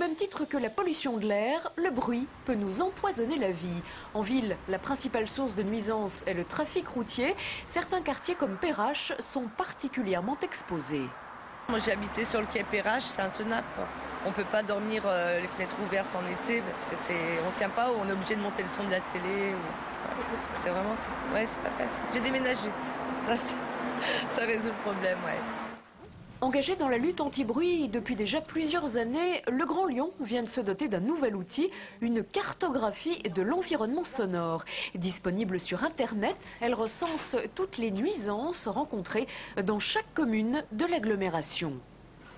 même titre que la pollution de l'air, le bruit peut nous empoisonner la vie. En ville, la principale source de nuisance est le trafic routier. Certains quartiers comme Perrache sont particulièrement exposés. Moi j'ai habité sur le quai Perrache, c'est intenable, quoi. On ne peut pas dormir les fenêtres ouvertes en été parce que on tient pas ou on est obligé de monter le son de la télé. C'est vraiment, ouais, c'est pas facile. J'ai déménagé, ça résout le problème, ouais. Engagé dans la lutte anti-bruit depuis déjà plusieurs années, le Grand Lyon vient de se doter d'un nouvel outil, une cartographie de l'environnement sonore. Disponible sur Internet, elle recense toutes les nuisances rencontrées dans chaque commune de l'agglomération.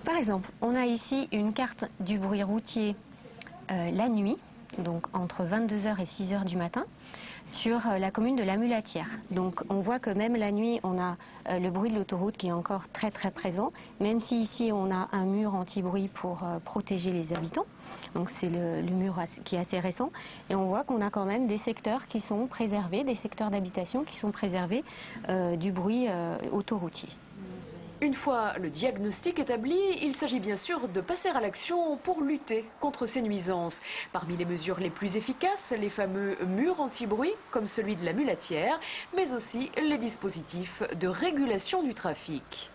Par exemple, on a ici une carte du bruit routier la nuit, donc entre 22 h et 6 h du matin, sur la commune de la Mulatière. Donc on voit que même la nuit, on a le bruit de l'autoroute qui est encore très présent, même si ici on a un mur anti-bruit pour protéger les habitants. Donc c'est le mur qui est assez récent. Et on voit qu'on a quand même des secteurs qui sont préservés, des secteurs d'habitation qui sont préservés du bruit autoroutier. Une fois le diagnostic établi, il s'agit bien sûr de passer à l'action pour lutter contre ces nuisances. Parmi les mesures les plus efficaces, les fameux murs anti-bruit, comme celui de la Mulatière, mais aussi les dispositifs de régulation du trafic.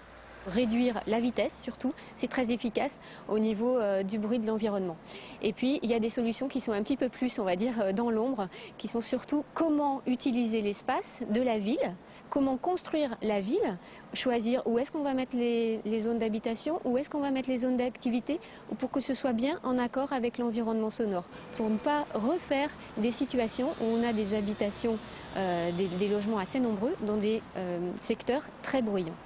Réduire la vitesse surtout, c'est très efficace au niveau du bruit de l'environnement. Et puis il y a des solutions qui sont un petit peu plus, on va dire, dans l'ombre, qui sont surtout comment utiliser l'espace de la ville, comment construire la ville, choisir où est-ce qu'on va mettre les zones d'habitation, où est-ce qu'on va mettre les zones d'activité, pour que ce soit bien en accord avec l'environnement sonore, pour ne pas refaire des situations où on a des habitations, des logements assez nombreux dans des secteurs très bruyants.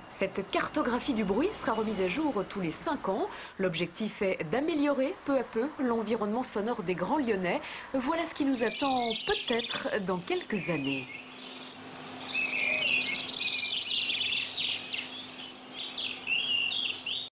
Cette cartographie du bruit sera remise à jour tous les 5 ans. L'objectif est d'améliorer peu à peu l'environnement sonore des Grands Lyonnais. Voilà ce qui nous attend peut-être dans quelques années.